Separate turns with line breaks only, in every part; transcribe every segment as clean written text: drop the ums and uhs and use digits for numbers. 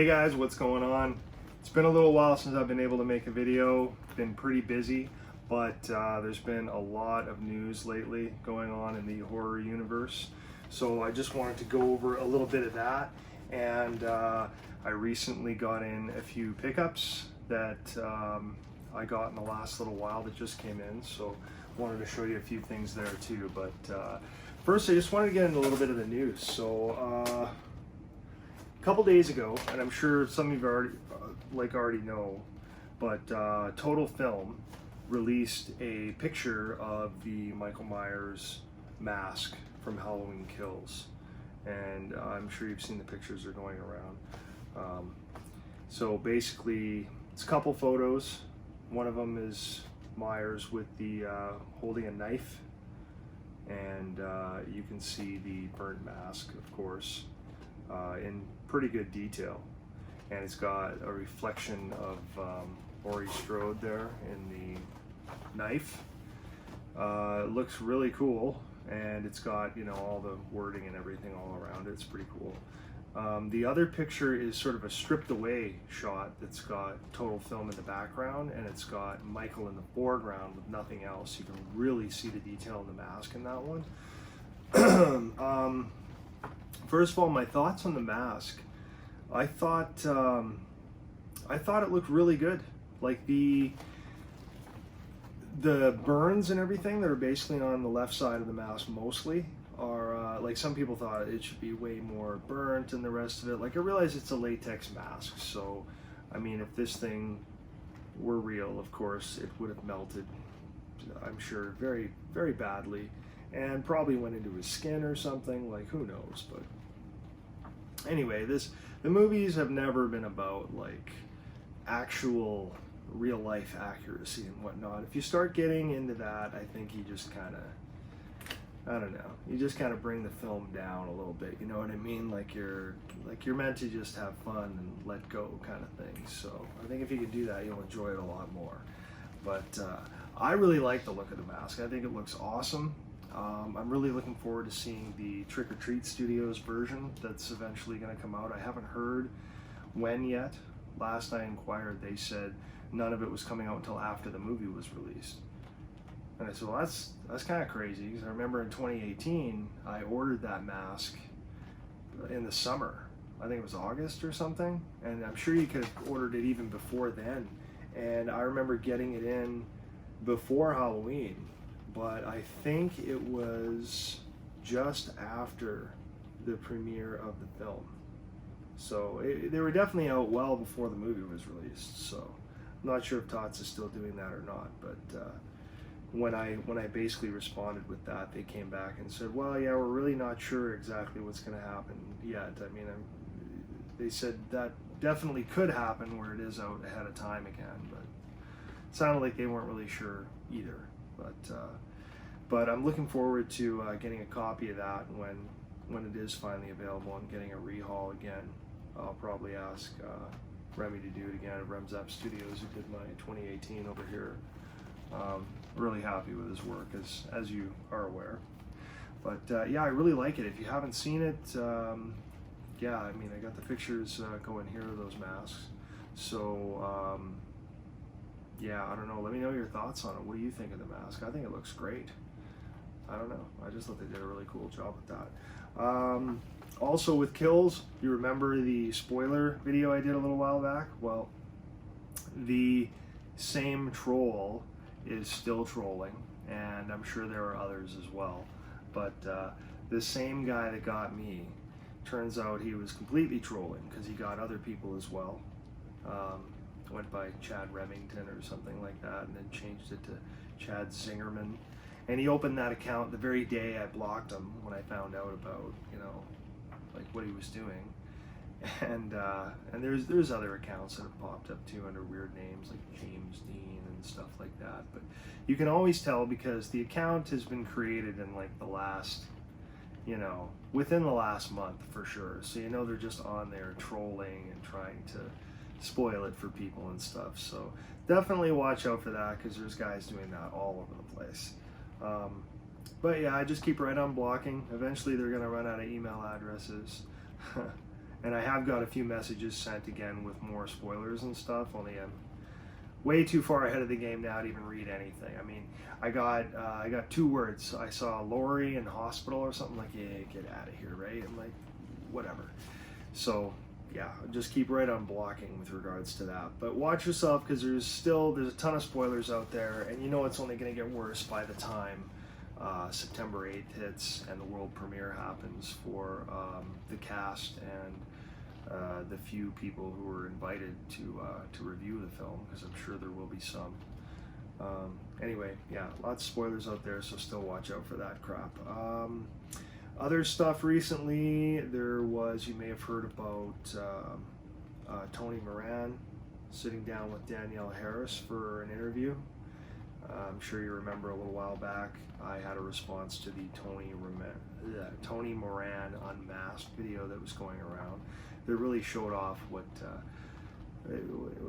Hey guys, what's going on? It's been a little while since I've been able to make a video. Been pretty busy, but there's been a lot of news lately going on in the horror universe. So I just wanted to go over a little bit of that. And I recently got in a few pickups that I got in the last little while that just came in. So wanted to show you a few things there too. But first, I just wanted to get into a little bit of the news. So a couple days ago, and I'm sure some of you already know, but Total Film released a picture of the Michael Myers mask from Halloween Kills, and I'm sure you've seen the pictures that are going around. So basically, it's a couple photos. One of them is Myers with the holding a knife, and you can see the burnt mask, of course, in pretty good detail, and it's got a reflection of Laurie Strode there in the knife. It looks really cool, and it's got, you know, all the wording and everything all around it. It's pretty cool. The other picture is sort of a stripped away shot that's got Total Film in the background, and it's got Michael in the foreground with nothing else. You can really see the detail in the mask in that one. First of all, my thoughts on the mask. I thought it looked really good. Like the burns and everything that are basically on the left side of the mask mostly are like, some people thought it should be way more burnt than the rest of it. Like, I realize it's a latex mask, so I mean, if this thing were real, of course, it would have melted, I'm sure, very, very badly, and probably went into his skin or something. Like, who knows? But anyway, the movies have never been about like actual real life accuracy and whatnot. If you start getting into that, I think you just kind of, I don't know, you just kind of bring the film down a little bit. You know what I mean? Like you're meant to just have fun and let go kind of thing. So I think if you can do that, you'll enjoy it a lot more. But I really like the look of the mask. I think it looks awesome. I'm really looking forward to seeing the Trick or Treat Studios version that's eventually going to come out. I haven't heard when yet. Last I inquired, they said none of it was coming out until after the movie was released. And I said, well, that's kind of crazy, because I remember in 2018, I ordered that mask in the summer. I think it was August or something, and I'm sure you could have ordered it even before then. And I remember getting it in before Halloween, but I think it was just after the premiere of the film. So they were definitely out well before the movie was released. So I'm not sure if Tots is still doing that or not, but when I basically responded with that, they came back and said, well, yeah, we're really not sure exactly what's going to happen yet. I mean, they said that definitely could happen where it is out ahead of time again, but it sounded like they weren't really sure either. But I'm looking forward to getting a copy of that when it is finally available and getting a rehaul again. I'll probably ask Remy to do it again at Rem's App Studios, who did my 2018 over here. Really happy with his work, as you are aware. But yeah, I really like it. If you haven't seen it, yeah, I mean, I got the pictures going here of those masks. So yeah, I don't know. Let me know your thoughts on it. What do you think of the mask? I think it looks great. I don't know. I just thought they did a really cool job with that. Also with Kills, you remember the spoiler video I did a little while back? Well, the same troll is still trolling, and I'm sure there are others as well. But the same guy that got me, turns out he was completely trolling, because he got other people as well. Went by Chad Remington or something like that, and then changed it to Chad Zingerman. And he opened that account the very day I blocked him, when I found out about, you know, like what he was doing. And there's other accounts that have popped up too under weird names like James Dean and stuff like that. But you can always tell, because the account has been created in like the last, you know, within the last month for sure. So you know they're just on there trolling and trying to spoil it for people and stuff. So definitely watch out for that, because there's guys doing that all over the place. But yeah, I just keep right on blocking. Eventually they're going to run out of email addresses. And I have got a few messages sent again with more spoilers and stuff, only I'm way too far ahead of the game now to even read anything. I mean, I got 2 words. I saw Lori in hospital or something, like, yeah, get out of here, right? I'm like, whatever. So yeah, just keep right on blocking with regards to that. But watch yourself, because there's a ton of spoilers out there, and you know it's only going to get worse by the time September 8th hits and the world premiere happens for the cast and the few people who were invited to review the film, because I'm sure there will be some. Anyway, yeah, lots of spoilers out there, so still watch out for that crap. Other stuff recently, there was, you may have heard about Tony Moran sitting down with Danielle Harris for an interview. I'm sure you remember a little while back, I had a response to the Tony Moran Unmasked video that was going around that really showed off what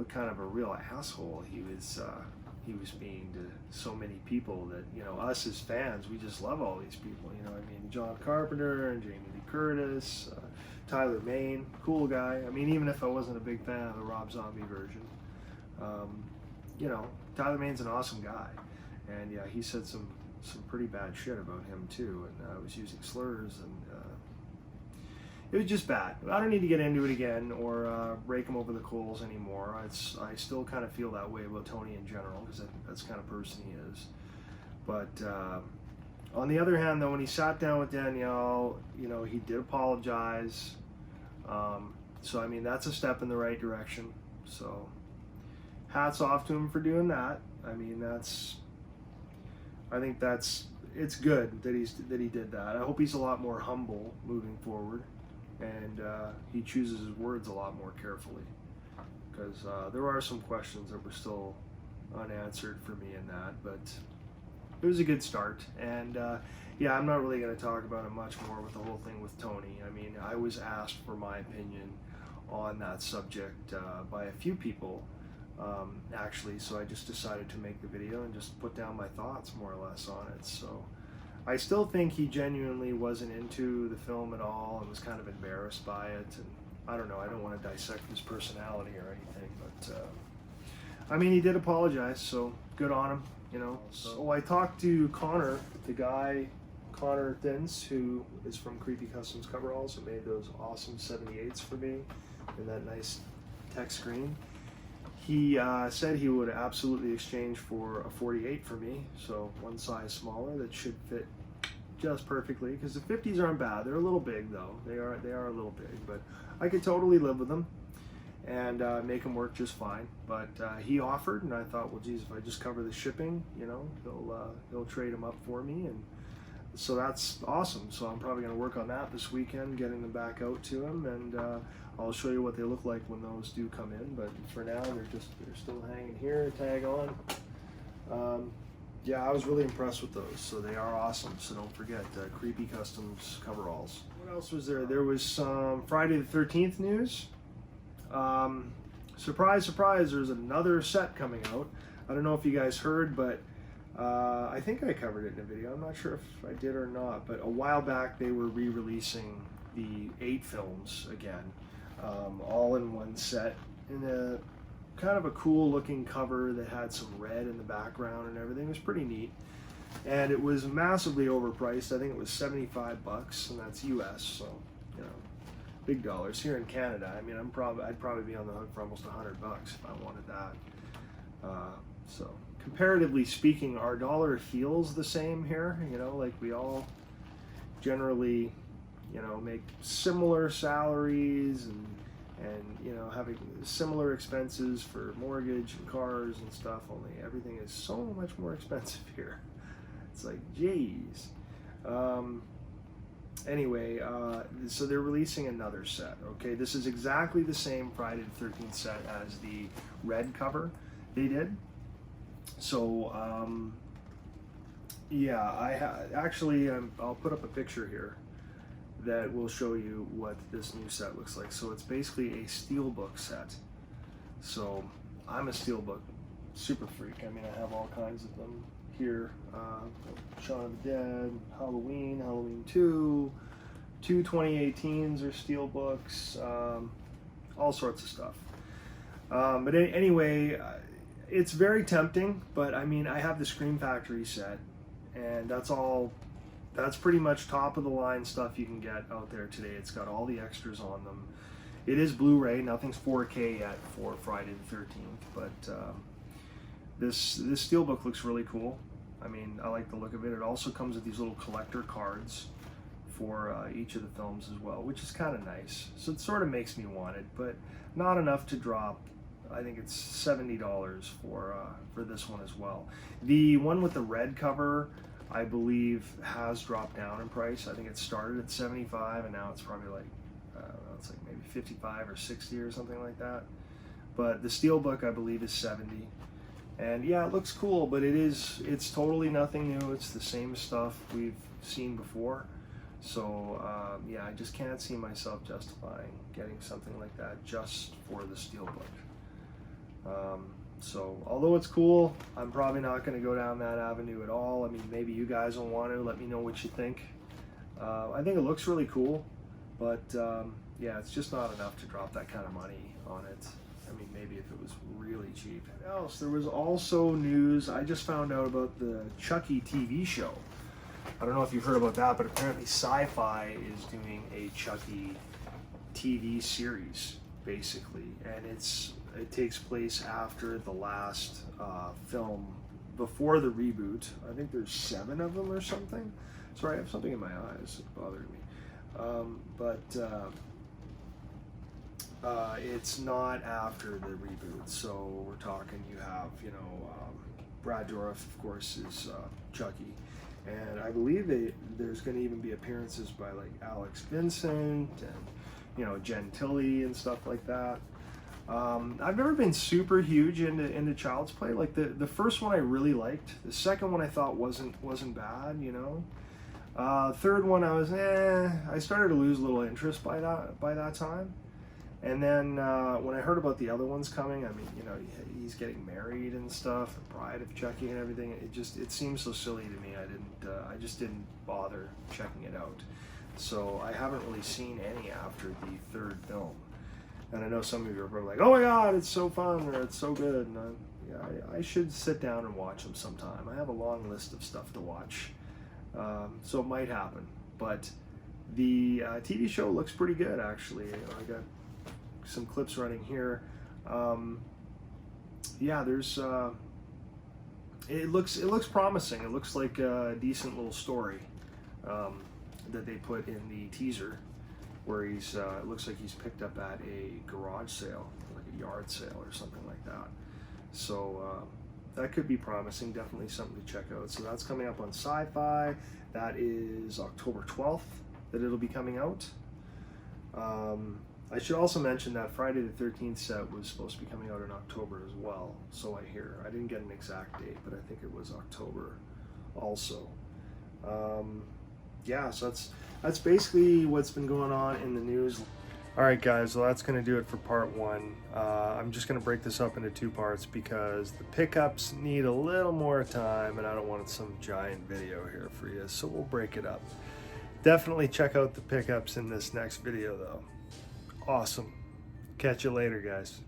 kind of a real asshole he was being to so many people, that, you know, us as fans, we just love all these people, you know. I mean, John Carpenter and Jamie Lee Curtis, Tyler Mane, cool guy. I mean, even if I wasn't a big fan of the Rob Zombie version, you know, Tyler Mane's an awesome guy, and yeah, he said some pretty bad shit about him too, and was using slurs, and it was just bad. I don't need to get into it again or rake him over the coals anymore. I still kind of feel that way about Tony in general, because I think that's the kind of person he is. But on the other hand, though, when he sat down with Danielle, you know, he did apologize. So I mean, that's a step in the right direction. So hats off to him for doing that. I mean, I think it's good that he did that. I hope he's a lot more humble moving forward, and he chooses his words a lot more carefully, because there are some questions that were still unanswered for me in that, but it was a good start. And yeah, I'm not really going to talk about it much more with the whole thing with Tony. I mean, I was asked for my opinion on that subject by a few people, actually, so I just decided to make the video and just put down my thoughts more or less on it. So I still think he genuinely wasn't into the film at all and was kind of embarrassed by it, and I don't know, I don't want to dissect his personality or anything, but I mean, he did apologize, so good on him, you know. So I talked to Connor, the guy, Connor Thins, who is from Creepy Customs Coveralls, who made those awesome 78s for me in that nice text screen. He said he would absolutely exchange for a 48 for me, so one size smaller that should fit just perfectly, because the 50s aren't bad. They're a little big though. They are a little big, but I could totally live with them and make them work just fine. But he offered, and I thought, well, geez, if I just cover the shipping, you know, he'll trade them up for me, and so that's awesome. So I'm probably going to work on that this weekend, getting them back out to him, and I'll show you what they look like when those do come in. But for now, they're still hanging here, tag on. Yeah, I was really impressed with those, so they are awesome. So don't forget, Creepy Customs Coveralls. What else was there? There was some Friday the 13th news. Surprise, surprise, there's another set coming out. I don't know if you guys heard, but I think I covered it in a video. I'm not sure if I did or not, but a while back they were re-releasing the 8 films again, all in one set, in a kind of a cool looking cover that had some red in the background and everything. It was pretty neat, and it was massively overpriced. I think it was $75, and that's US, so you know, big dollars. Here in Canada, I mean, I'd probably be on the hook for almost $100 if I wanted that. So comparatively speaking, our dollar feels the same here. You know, like we all generally, you know, make similar salaries and you know, having similar expenses for mortgage and cars and stuff, only everything is so much more expensive here. It's like, geez. Anyway, so they're releasing another set. Okay, this is exactly the same Friday the 13th set as the red cover they did. So yeah, actually I'll put up a picture here that will show you what this new set looks like. So it's basically a Steelbook set. So I'm a Steelbook super freak. I mean, I have all kinds of them here. Shaun of the Dead, Halloween, Halloween 2, 2 2018s or Steelbooks, all sorts of stuff. But anyway, it's very tempting, but I mean, I have the Scream Factory set, and that's pretty much top of the line stuff you can get out there today. It's got all the extras on them. It is Blu-ray, nothing's 4K yet for Friday the 13th, but this Steelbook looks really cool. I mean, I like the look of it. It also comes with these little collector cards for each of the films as well, which is kind of nice. So it sort of makes me want it, but not enough to drop. I think it's $70 for this one as well. The one with the red cover, I believe, has dropped down in price. I think it started at $75 and now it's probably like, it's like maybe 55 or 60 or something like that. But the Steelbook, I believe, is 70. And yeah, it looks cool, but it's totally nothing new. It's the same stuff we've seen before. So yeah, I just can't see myself justifying getting something like that just for the Steelbook. So although it's cool, I'm probably not going to go down that avenue at all. I mean, maybe you guys will want to. Let me know what you think. I think it looks really cool, but yeah, it's just not enough to drop that kind of money on it. I mean, maybe if it was really cheap. What else? There was also news. I just found out about the Chucky TV show. I don't know if you've heard about that, but apparently Syfy is doing a Chucky TV series, basically, and it takes place after the last film, before the reboot. I think there's 7 of them or something. Sorry, I have something in my eyes. It's bothering me. It's not after the reboot, so we're talking, you have, Brad Dourif, of course, is Chucky, and I believe there's going to even be appearances by like Alex Vincent and Jen Tilly and stuff like that. I've never been super huge into Child's Play. Like the first one I really liked. The second one I thought wasn't bad, Third one I was I started to lose a little interest by that time. And then when I heard about the other ones coming, I mean, he's getting married and stuff, the bride of Chucky and everything. It seemed so silly to me. I just didn't bother checking it out. So I haven't really seen any after the 3rd film. And I know some of you are probably like, oh my God, it's so fun, or it's so good. And I should sit down and watch them sometime. I have a long list of stuff to watch. So it might happen. But the TV show looks pretty good, actually. I got some clips running here. Yeah, there's it looks promising. It looks like a decent little story that they put in the teaser, where it looks like he's picked up at a garage sale, like a yard sale or something like that. So that could be promising. Definitely something to check out. So that's coming up on Syfy. That is October 12th that it'll be coming out. I should also mention that Friday the 13th set was supposed to be coming out in October as well, so I hear. I didn't get an exact date, but I think it was October also. Yeah, so that's basically what's been going on in the news. All right, guys, well, that's going to do it for part 1. I'm just going to break this up into 2 parts because the pickups need a little more time, and I don't want some giant video here for you, so we'll break it up. Definitely check out the pickups in this next video, though. Awesome. Catch you later, guys.